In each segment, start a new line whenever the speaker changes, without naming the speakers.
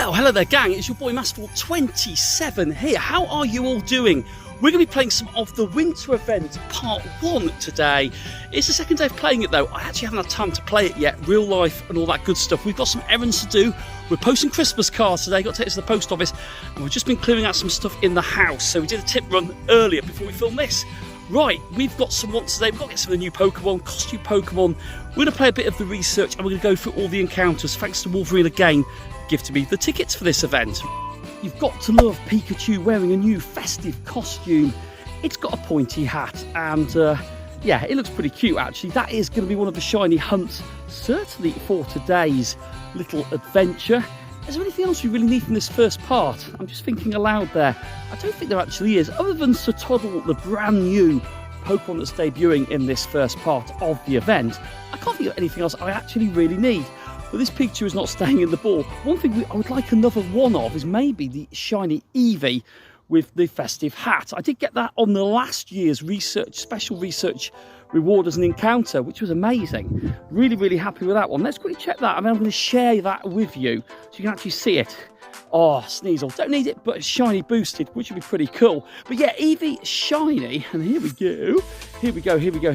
Well, hello there gang, it's your boy Masterful27 here. How are you all doing? We're going to be playing some of the winter event part 1 today. It's the second day of playing it though. I actually haven't had time to play it yet, real life and all that good stuff. We've got some errands to do. We're posting Christmas cards today, got to take this to the post office, and we've just been clearing out some stuff in the house. So we did a tip run earlier before we filmed this. Right, we've got some wants today. We've got to get some of the new Pokemon, costume Pokemon. We're going to play a bit of the research and we're going to go through all the encounters. Thanks to Wolverine again, gifted me the tickets for this event. You've got to love Pikachu wearing a new festive costume. It's got a pointy hat and yeah, it looks pretty cute actually. That is going to be one of the shiny hunts, certainly for today's little adventure. Is there anything else we really need from this first part? I'm just thinking aloud there. I don't think there actually is, other than Sir Toddle, the brand new Pokemon that's debuting in this first part of the event. I can't think of anything else I actually really need. But this Pikachu is not staying in the ball. One thing I would like another one of is maybe the shiny Eevee with the festive hat. I did get that on the last year's special research reward as an encounter, which was amazing. Really happy with that one. Let's quickly check that. I'm going to share that with you so you can actually see it. Oh, Sneasel. Don't need it, but it's shiny boosted, which would be pretty cool. But yeah, Eevee shiny. And here we go. Here we go.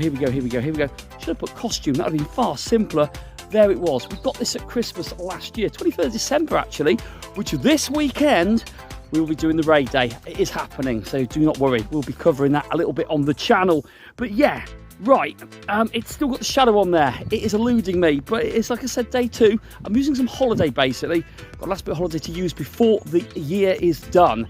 Should have put costume. That would have been far simpler. There it was. We got this at Christmas last year, 23rd of December actually, which this weekend we will be doing the raid day. It is happening, so do not worry. We'll be covering that a little bit on the channel. But yeah, right. It's still got the shadow on there. It is eluding me, but it's like I said, day 2. I'm using some holiday basically. Got a last bit of holiday to use before the year is done.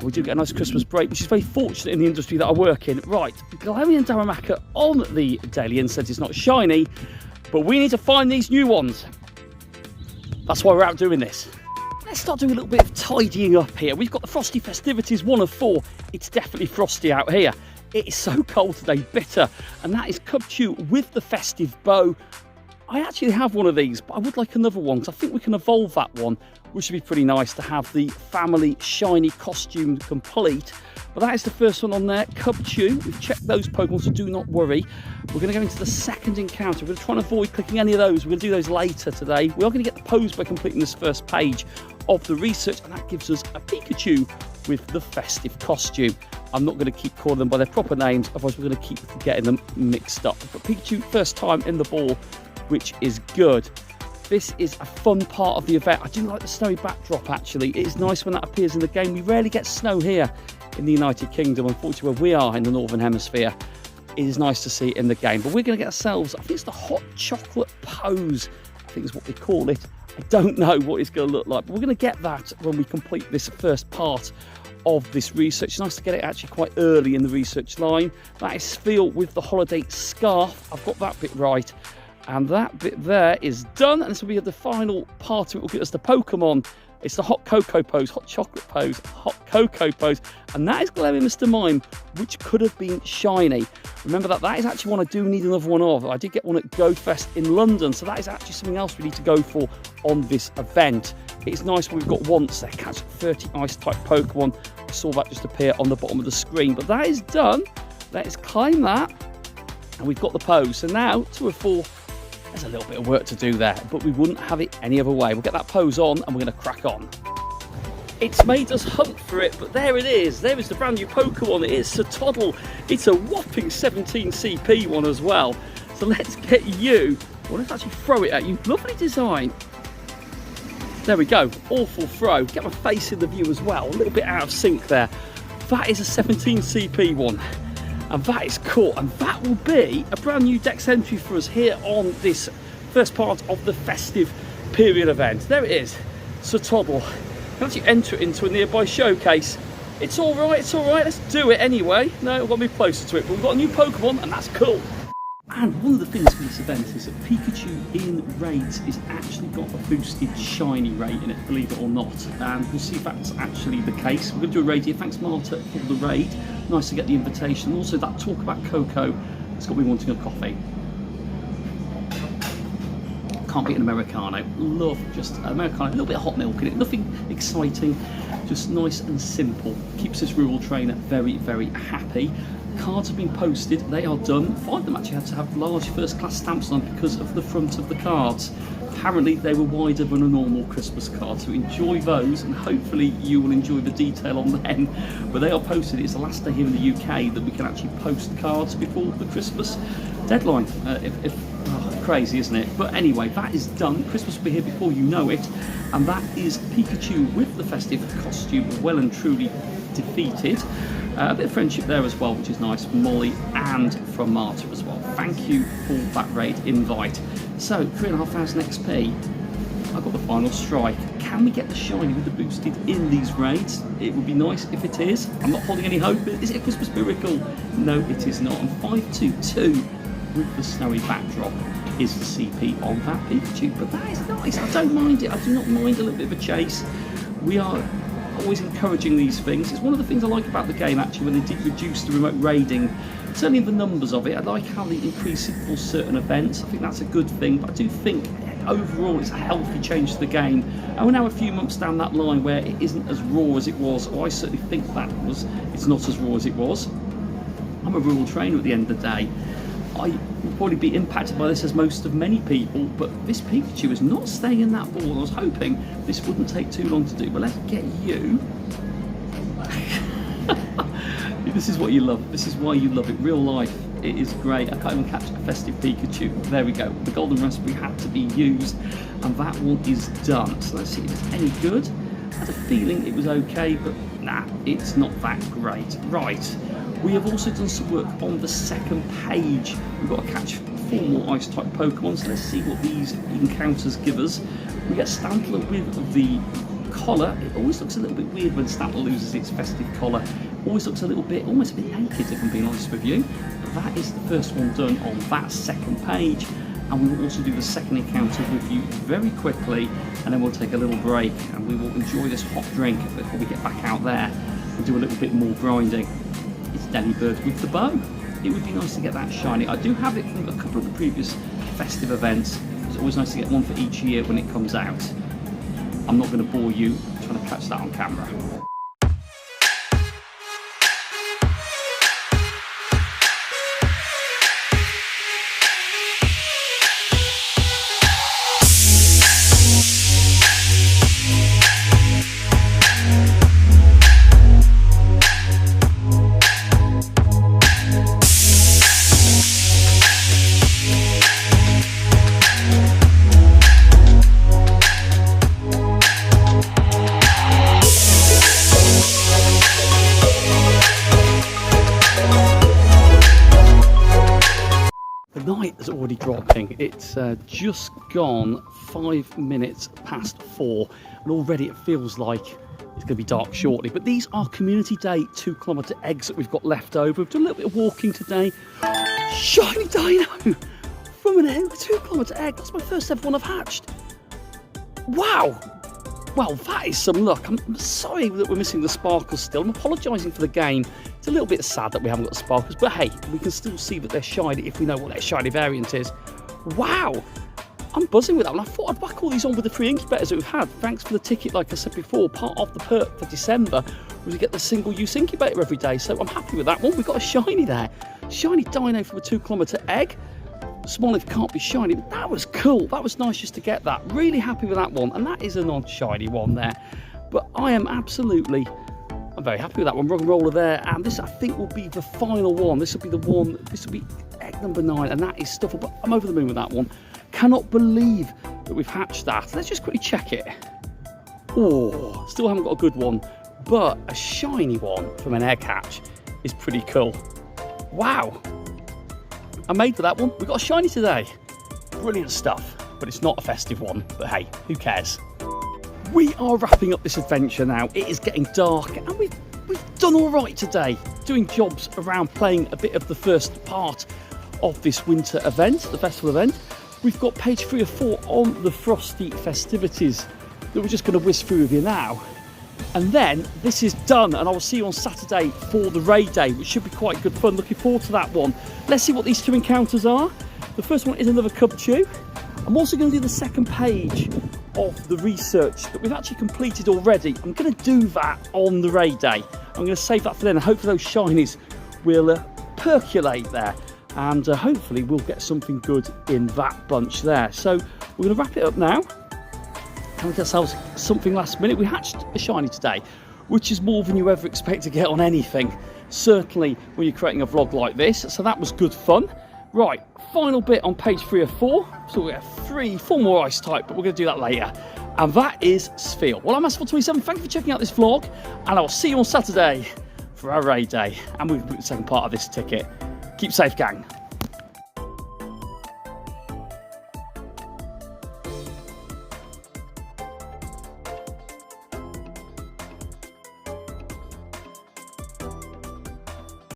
We do get a nice Christmas break, which is very fortunate in the industry that I work in. Right, Galarian Darumaka on the daily incense is not shiny, but we need to find these new ones. That's why we're out doing this. Let's start doing a little bit of tidying up here. We've got the Frosty Festivities 1 of 4. It's definitely frosty out here. It is so cold today, bitter. And that is Cubchoo with the festive bow. I actually have one of these, but I would like another one because I think we can evolve that one, which would be pretty nice to have the family shiny costume complete. But that is the first one on there, Cubchoo. We've checked those Pokemon, so do not worry. We're going to go into the second encounter. We're going to try and avoid clicking any of those. We're going to do those later today. We are going to get the pose by completing this first page of the research, and that gives us a Pikachu with the festive costume. I'm not going to keep calling them by their proper names, otherwise we're going to keep getting them mixed up. But Pikachu, first time in the ball, which is good. This is a fun part of the event. I do like the snowy backdrop actually. It is nice when that appears in the game. We rarely get snow here in the United Kingdom, unfortunately where we are in the Northern Hemisphere. It is nice to see it in the game. But we're going to get ourselves, I think it's the hot chocolate pose, I think is what they call it. I don't know what it's going to look like, but we're going to get that when we complete this first part of this research. It's nice to get it actually quite early in the research line. That is Spheal with the holiday scarf. I've got that bit right. And that bit there is done. And this will be the final part of it. Will get us the Pokemon. It's the hot cocoa pose, hot chocolate pose, hot cocoa pose. And that is Galarian Mr. Mime, which could have been shiny. Remember that is actually one I do need another one of. I did get one at Go Fest in London. So that is actually something else we need to go for on this event. It's nice when we've got once there, catch 30 ice type Pokemon. I saw that just appear on the bottom of the screen. But that is done. Let's climb that. And we've got the pose. So now 2 of 4. There's a little bit of work to do there, but we wouldn't have it any other way. We'll get that pose on and we're going to crack on. It's made us hunt for it, but there it is. There is the brand new Pokemon. It is Sir Toddle. It's a whopping 17 CP one as well. So let's get you. Well, let's actually throw it at you. Lovely design. There we go. Awful throw. Get my face in the view as well. A little bit out of sync there. That is a 17 CP one. And that is cool, and that will be a brand new Dex entry for us here on this first part of the festive period event. There it is, Sir Toddle. You can actually enter it into a nearby showcase. It's all right, let's do it anyway. No, we've got to move closer to it, but we've got a new Pokemon, and that's cool. And one of the things for this event is that Pikachu in raids is actually got a boosted shiny rate in it, believe it or not. And we'll see if that's actually the case. We're going to do a raid here. Thanks, Marta, for the raid. Nice to get the invitation. Also, that talk about cocoa has got me wanting a coffee. Can't beat an Americano. Love just Americano. A little bit of hot milk in it. Nothing exciting. Just nice and simple. Keeps this rural trainer very happy. Cards have been posted, they are done. 5 of them actually had to have large first class stamps on because of the front of the cards. apparently they were wider than a normal Christmas card, so enjoy those, and hopefully you will enjoy the detail on them. But they are posted. It's the last day here in the UK that we can actually post cards before the Christmas deadline. Crazy, isn't it? But anyway, that is done. Christmas will be here before you know it, and that is Pikachu with the festive costume well and truly defeated. A bit of friendship there as well, which is nice, from Molly and from Marta as well. Thank you for that raid invite. So 3,500 XP. I've got the final strike. Can we get the shiny with the boosted in these raids? It would be nice if it is. I'm not holding any hope. Is it a Christmas miracle? No, it is not. And 522 with the snowy backdrop is the CP on that Pikachu. But that is nice. I don't mind it. I do not mind a little bit of a chase. We are always encouraging these things. It's one of the things I like about the game, actually, when they did reduce the remote raiding, certainly the numbers of it. I like how they increase it for certain events. I think that's a good thing, but I do think overall it's a healthy change to the game, and we're now a few months down that line where it isn't as raw as it was, or I certainly think it's not as raw as it was. I'm a rural trainer at the end of the day. I will probably be impacted by this as most of many people, but this Pikachu is not staying in that ball. I was hoping this wouldn't take too long to do, but let's get you. This is what you love. This is why you love it. Real life, it is great. I can't even catch a festive Pikachu. There we go. The golden raspberry had to be used, and that one is done. So let's see if it's any good. I had a feeling it was okay, but nah, it's not that great. Right. We have also done some work on the second page. We've got to catch 4 more ice-type Pokemon, so let's see what these encounters give us. We get Stantler with the collar. It always looks a little bit weird when Stantler loses its festive collar. Always looks a little bit, almost a bit naked, if I'm being honest with you. But that is the first one done on that second page. And we will also do the second encounter with you very quickly, and then we'll take a little break and we will enjoy this hot drink before we get back out there and do a little bit more grinding. It's Delibird with the bow. It would be nice to get that shiny. I do have it from a couple of the previous festive events. It's always nice to get one for each year when it comes out. I'm not going to bore you trying to catch that on camera. Night is already dropping. It's just gone 5 minutes past 4, and already it feels like it's going to be dark shortly. But these are community day 2-kilometre eggs that we've got left over. We've done a little bit of walking today. Shiny Dino from an egg, 2-kilometre egg. That's my first ever one I've hatched. Wow. Well, that is some luck. I'm sorry that we're missing the sparkles still. I'm apologising for the game. It's a little bit sad that we haven't got the sparkles, but hey, we can still see that they're shiny if we know what their shiny variant is. Wow, I'm buzzing with that one. I thought I'd whack all these on with the 3 incubators that we've had. Thanks for the ticket, like I said before. Part of the perk for December was to get the single-use incubator every day, so I'm happy with that one. We've got a shiny there. Shiny Dino from a 2-kilometre egg. Small if can't be shiny, but that was cool. That was nice just to get that. Really happy with that one, and that is a non-shiny one there. But I'm very happy with that one. Rock and Roller there, and this I think will be the final one. This will be the one. This will be egg number 9, and that is stuff. But I'm over the moon with that one. Cannot believe that we've hatched that. Let's just quickly check it. Oh, still haven't got a good one, but a shiny one from an egg hatch is pretty cool. Wow. I'm made for that one. We've got a shiny today. Brilliant stuff, but it's not a festive one. But hey, who cares? We are wrapping up this adventure now. It is getting dark, and we've done all right today, doing jobs around playing a bit of the first part of this winter event, the festival event. We've got page 3 or 4 on the frosty festivities that we're just going to whiz through with you now. And then this is done, and I will see you on Saturday for the raid day, which should be quite good fun. Looking forward to that one. Let's see what these 2 encounters are. The first one is another Cubchoo. I'm also going to do the second page of the research that we've actually completed already. I'm going to do that on the raid day. I'm going to save that for then, and hopefully those shinies will percolate there, and hopefully we'll get something good in that bunch there. So We're going to wrap it up now. Can we get ourselves something last minute? We hatched a shiny today, which is more than you ever expect to get on anything. Certainly when you're creating a vlog like this. So that was good fun. Right, final bit on page 3 of 4. So we have 4 more ice type, but we're going to do that later. And that is Sphere. Well, I'm Asphalt27. Thank you for checking out this vlog. And I will see you on Saturday for our raid day. And we'll put the second part of this ticket. Keep safe, gang.